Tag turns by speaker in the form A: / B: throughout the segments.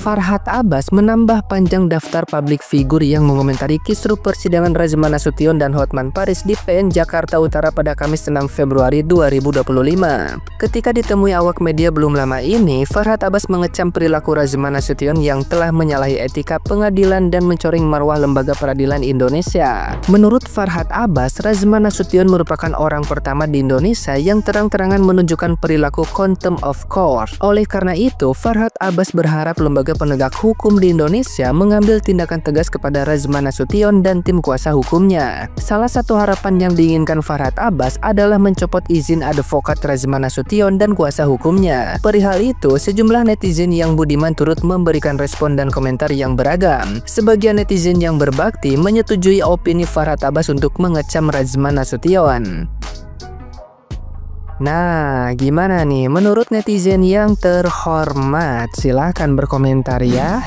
A: Farhad Abbas menambah panjang daftar publik figur yang mengomentari kisruh persidangan Razman Nasution dan Hotman Paris di PN Jakarta Utara pada Kamis 6 Februari 2025. Ketika ditemui awak media belum lama ini, Farhad Abbas mengecam perilaku Razman Nasution yang telah menyalahi etika pengadilan dan mencoreng marwah lembaga peradilan Indonesia. Menurut Farhad Abbas, Razman Nasution merupakan orang pertama di Indonesia yang terang-terangan menunjukkan perilaku contempt of court. Oleh karena itu, Farhad Abbas berharap lembaga penegak hukum di Indonesia mengambil tindakan tegas kepada Razman Nasution dan tim kuasa hukumnya. Salah satu harapan yang diinginkan Farhad Abbas adalah mencopot izin advokat Razman Nasution dan kuasa hukumnya. Perihal itu, sejumlah netizen yang budiman turut memberikan respon dan komentar yang beragam. Sebagian netizen yang berbakti menyetujui opini Farhad Abbas untuk mengecam Razman Nasution. Nah, gimana nih menurut netizen yang terhormat? Silahkan berkomentar ya.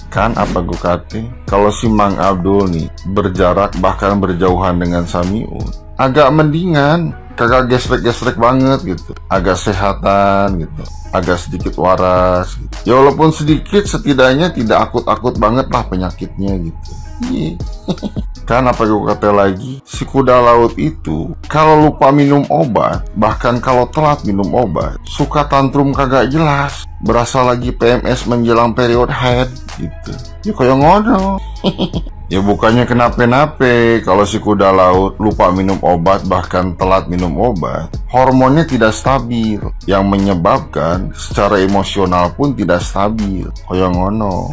B: Kan apa gue kata, kalau si Mang Abdul nih berjarak bahkan berjauhan dengan Samiun, agak mendingan, kagak gesrek-gesrek banget gitu, agak sehatan gitu, agak sedikit waras gitu. Ya walaupun sedikit, setidaknya tidak akut-akut banget lah penyakitnya gitu. Kan apa gue kata lagi, si kuda laut itu kalau lupa minum obat, bahkan kalau telat minum obat, suka tantrum kagak jelas, berasa lagi PMS menjelang period haid gitu. Ya kayak ngono. Ya bukannya kenapa-napa kalau si kuda laut lupa minum obat bahkan telat minum obat, hormonnya tidak stabil yang menyebabkan secara emosional pun tidak stabil. Kayak ngono.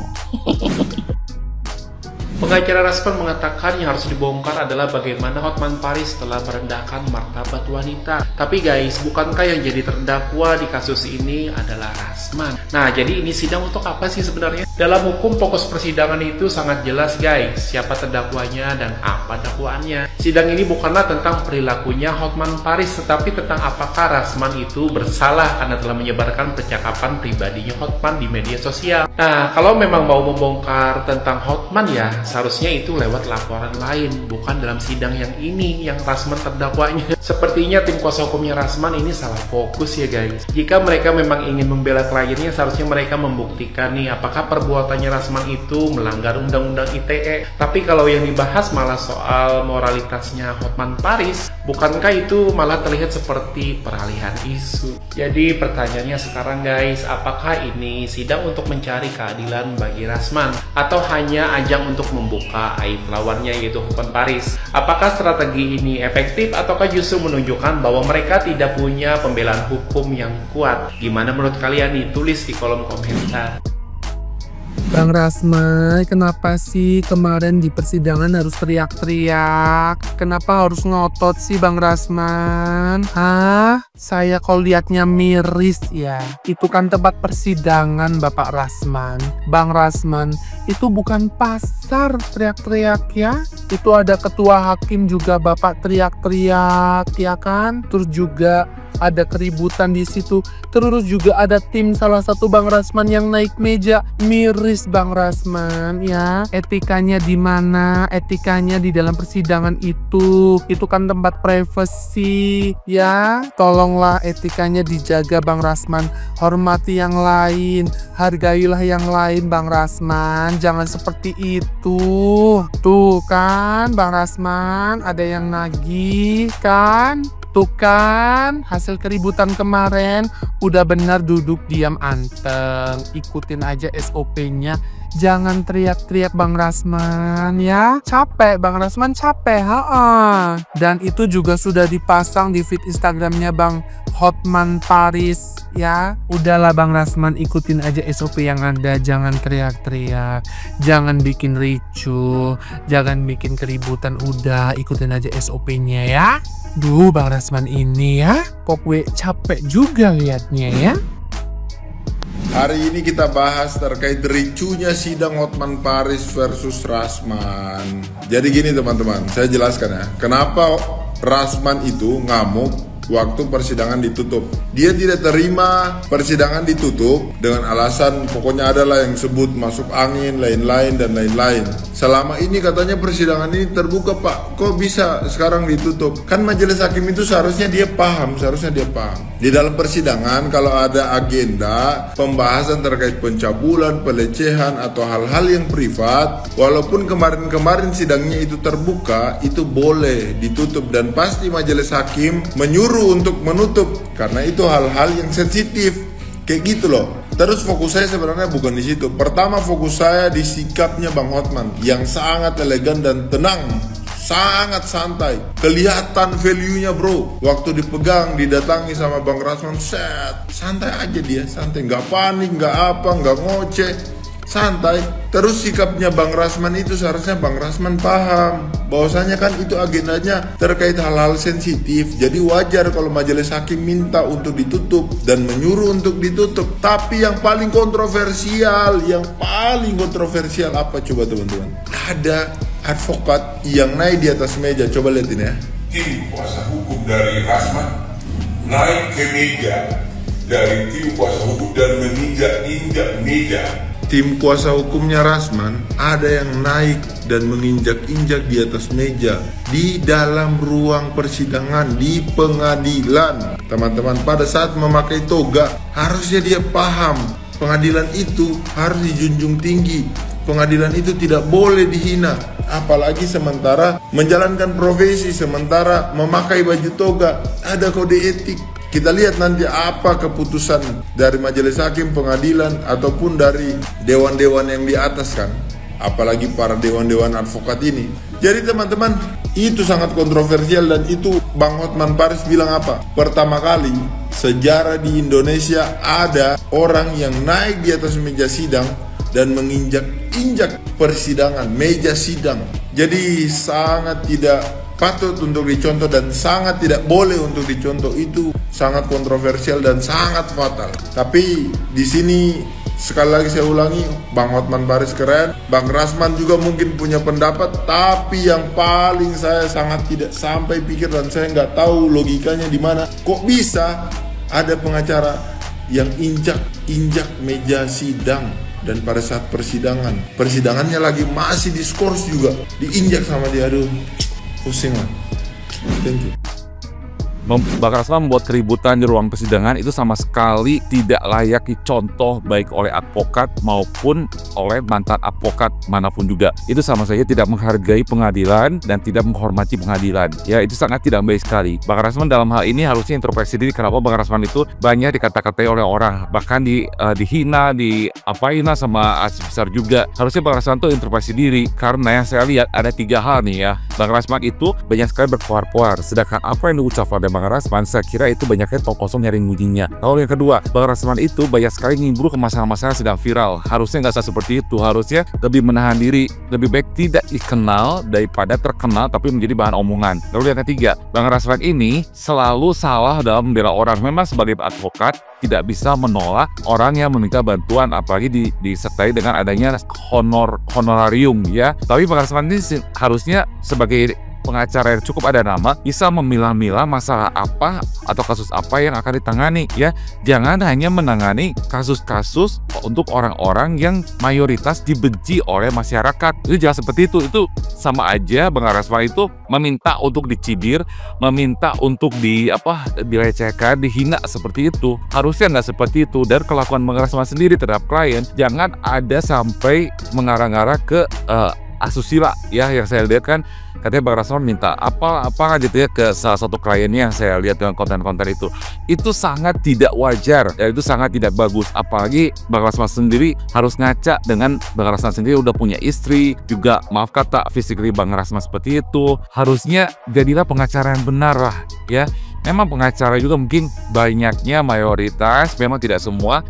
C: Pengacara Razman mengatakan yang harus dibongkar adalah bagaimana Hotman Paris telah merendahkan martabat wanita. Tapi guys, bukankah yang jadi terdakwa di kasus ini adalah Razman? Nah, jadi ini sidang untuk apa sih sebenarnya? Dalam hukum, fokus persidangan itu sangat jelas guys, siapa terdakwanya dan apa dakwaannya. Sidang ini bukanlah tentang perilakunya Hotman Paris, tetapi tentang apakah Razman itu bersalah karena telah menyebarkan percakapan pribadinya Hotman di media sosial. Nah, kalau memang mau membongkar tentang Hotman ya, seharusnya itu lewat laporan lain, bukan dalam sidang yang ini, yang Razman terdakwanya. Sepertinya tim kuasa hukumnya Razman ini salah fokus ya guys. Jika mereka memang ingin membela kliennya, seharusnya mereka membuktikan nih, apakah perbuatannya Razman itu melanggar undang-undang ITE. Tapi kalau yang dibahas malah soal moralitasnya Hotman Paris, bukankah itu malah terlihat seperti peralihan isu? Jadi pertanyaannya sekarang guys, apakah ini sidang untuk mencari keadilan bagi Razman, atau hanya ajang untuk membuka aib lawannya yaitu Hotman Paris? Apakah strategi ini efektif ataukah justru menunjukkan bahwa mereka tidak punya pembelaan hukum yang kuat? Gimana menurut kalian nih? Tulis di kolom komentar.
D: Bang Razman, kenapa sih kemarin di persidangan harus teriak-teriak? Kenapa harus ngotot sih Bang Razman? Hah? Saya kalau liatnya miris ya. Itu kan tempat persidangan Bapak Razman. Bang Razman, itu bukan pasar teriak-teriak ya. Itu ada ketua hakim juga Bapak teriak-teriak ya kan? Terus juga ada keributan di situ. Terus juga ada tim salah satu Bang Razman yang naik meja. Miris Bang Razman ya. Etikanya di mana? Etikanya di dalam persidangan itu. Itu kan tempat privasi ya. Tolonglah etikanya dijaga Bang Razman. Hormati yang lain, hargailah yang lain Bang Razman. Jangan seperti itu. Tuh kan Bang Razman, ada yang nagih kan? Tuh kan, hasil keributan kemarin udah benar duduk diam anteng, ikutin aja SOP-nya. Jangan teriak-teriak Bang Razman ya. Capek Bang Razman, capek. Dan itu juga sudah dipasang di feed Instagramnya Bang Hotman Paris ya. Udahlah Bang Razman, ikutin aja SOP yang ada. Jangan teriak-teriak, jangan bikin ricuh, jangan bikin keributan. Udah ikutin aja SOP-nya ya. Duh Bang Razman ini ya, kok gue capek juga liatnya ya.
E: Hari ini kita bahas terkait ricuhnya sidang Hotman Paris versus Razman. Jadi gini teman-teman, saya jelaskan ya, kenapa Razman itu ngamuk waktu persidangan ditutup. Dia tidak terima persidangan ditutup dengan alasan pokoknya adalah yang sebut masuk angin, lain-lain dan lain-lain. Selama ini katanya persidangan ini terbuka Pak, kok bisa sekarang ditutup? Kan majelis hakim itu seharusnya dia paham. Di dalam persidangan kalau ada agenda pembahasan terkait pencabulan, pelecehan atau hal-hal yang privat, walaupun kemarin sidangnya itu terbuka, itu boleh ditutup dan pasti majelis hakim menyuruh untuk menutup karena itu hal-hal yang sensitif. Kayak gitu loh. Terus fokus saya sebenarnya bukan di situ. Pertama fokus saya di sikapnya Bang Hotman yang sangat elegan dan tenang, sangat santai. Kelihatan value-nya bro. Waktu dipegang, didatangi sama Bang Rasman, set, santai aja dia, santai, nggak panik, nggak apa, nggak ngoceh, santai. Terus sikapnya Bang Rasman itu seharusnya Bang Rasman paham bahwasanya kan itu agendanya terkait hal-hal sensitif. Jadi wajar kalau majelis hakim minta untuk ditutup dan menyuruh untuk ditutup. Tapi yang paling kontroversial apa coba teman-teman? Ada advokat yang naik di atas meja. Coba lihatin ya.
F: Tim kuasa hukum dari Rasman naik ke meja dari tim kuasa hukum dan menginjak-injak meja.
E: Tim kuasa hukumnya Rasman ada yang naik dan menginjak-injak di atas meja di dalam ruang persidangan di pengadilan. Teman-teman, pada saat memakai toga harusnya dia paham pengadilan itu harus dijunjung tinggi. Pengadilan itu tidak boleh dihina, apalagi sementara menjalankan profesi, sementara memakai baju toga, ada kode etik. Kita lihat nanti apa keputusan dari majelis hakim, pengadilan, ataupun dari dewan-dewan yang di atas kan. Apalagi para dewan-dewan advokat ini. Jadi teman-teman, itu sangat kontroversial dan itu Bang Hotman Paris bilang apa? Pertama kali sejarah di Indonesia ada orang yang naik di atas meja sidang dan menginjak-injak persidangan, meja sidang. Jadi sangat tidak patut untuk dicontoh dan sangat tidak boleh untuk dicontoh. Itu sangat kontroversial dan sangat fatal. Tapi di sini sekali lagi saya ulangi, Bang Hotman Paris keren, Bang Rasman juga mungkin punya pendapat, tapi yang paling saya sangat tidak sampai pikir dan saya nggak tahu logikanya di mana. Kok bisa ada pengacara yang injak meja sidang dan pada saat persidangannya lagi masih diskors juga diinjak sama dia. Aduh, pusing lah. Thank you.
G: Bang Rasman membuat keributan di ruang persidangan itu sama sekali tidak layak dicontoh baik oleh advokat maupun oleh mantan advokat manapun juga. Itu sama saja tidak menghargai pengadilan dan tidak menghormati pengadilan. Ya, itu sangat tidak baik sekali. Bang Rasman dalam hal ini harusnya introspeksi diri. Kenapa Bang Rasman itu banyak dikata-katai oleh orang, bahkan dihina, diapain sama asis besar juga. Harusnya Bang Rasman itu introspeksi diri, karena yang saya lihat ada 3 hal nih ya. Bang Rasman itu banyak sekali berkuar-kuar, sedangkan apa yang diucapkan oleh Bang Rasman, saya kira itu banyaknya tol kosong nyari ngujinya. Lalu yang kedua, Bang Rasman itu banyak sekali ngimbru ke masalah-masalah sedang viral. Harusnya nggak seperti itu, harusnya lebih menahan diri. Lebih baik tidak dikenal daripada terkenal tapi menjadi bahan omongan. Lalu yang ketiga, Bang Rasman ini selalu salah dalam membela orang. Memang sebagai advokat tidak bisa menolak orang yang meminta bantuan, apalagi disertai dengan adanya honorarium ya. Tapi Bang Rasman ini harusnya sebagai pengacara yang cukup ada nama bisa memilah-milah masalah apa atau kasus apa yang akan ditangani ya. Jangan hanya menangani kasus-kasus untuk orang-orang yang mayoritas dibenci oleh masyarakat. Itu jangan seperti itu. Itu sama aja Bang Rasman itu meminta untuk dicibir, meminta untuk dilecehkan, dihina seperti itu. Harusnya nggak seperti itu. Dan kelakuan Bang Rasman sendiri terhadap klien jangan ada sampai mengarah-arah ke asusila ya. Yang saya lihat kan katanya Bang Rasman minta apa gitu ya ke salah satu kliennya yang saya lihat dengan konten-konten itu sangat tidak wajar ya, itu sangat tidak bagus. Apalagi Bang Rasman sendiri harus ngaca dengan Bang Rasman sendiri udah punya istri juga, maaf kata physically Bang Rasman seperti itu. Harusnya jadilah pengacara yang benar lah ya. Memang pengacara juga mungkin banyaknya mayoritas memang tidak semua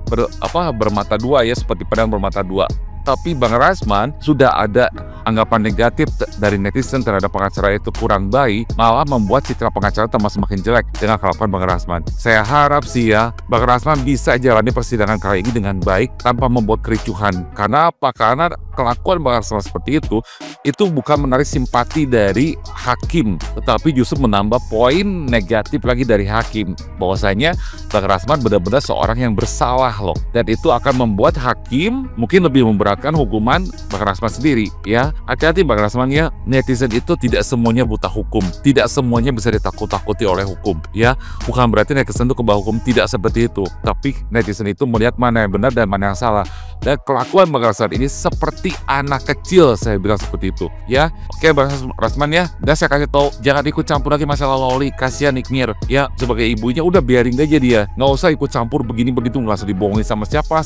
G: bermata dua ya, seperti pedang bermata dua. Tapi Bang Rasman sudah ada anggapan negatif dari netizen terhadap pengacara itu kurang baik, malah membuat citra pengacara tambah semakin jelek dengan kelakuan Bang Rasman. Saya harap sih ya, Bang Rasman bisa jalani persidangan kali ini dengan baik tanpa membuat kericuhan. Karena apa? Karena kelakuan Bang Rasman seperti itu bukan menarik simpati dari hakim, tetapi justru menambah poin negatif lagi dari hakim, bahwasanya Bang Rasman benar-benar seorang yang bersalah loh, dan itu akan membuat hakim mungkin lebih memberatkan hukuman Bang Rasman sendiri ya. Hati-hati Bang Rasman ya, netizen itu tidak semuanya buta hukum, tidak semuanya bisa ditakut-takuti oleh hukum ya. Bukan berarti netizen itu kebawah hukum, tidak seperti itu, tapi netizen itu melihat mana yang benar dan mana yang salah. Dan kelakuan Bang Rasman ini seperti anak kecil, saya bilang seperti itu ya. Oke Bang Rasman ya, dan saya kasih tahu jangan ikut campur lagi masalah Loli, kasihan Nikmir ya, sebagai ibunya udah biarin aja dia, nggak usah ikut campur begini begitu, nggak usah dibohongin sama siapa,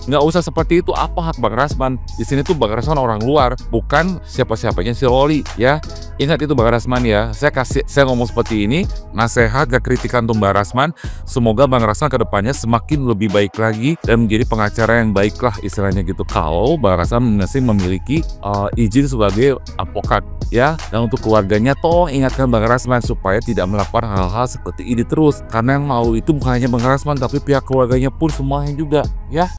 G: nggak usah seperti itu. Apa hak Bang Rasman? Di sini tuh Bang Rasman orang luar, bukan siapa-siapanya si Loli ya. Ingat itu Bang Rasman ya. Saya ngomong seperti ini, nasihat dan kritikan untuk Bang Rasman. Semoga Bang Rasman kedepannya semakin lebih baik lagi dan menjadi pengacara yang baik lah istilahnya gitu. Kalau Bang Rasman masih memiliki izin sebagai advokat ya. Dan untuk keluarganya ingatkan Bang Rasman supaya tidak melakukan hal-hal seperti ini terus, karena yang mau itu bukan hanya Bang Rasman tapi pihak keluarganya pun semuanya juga ya.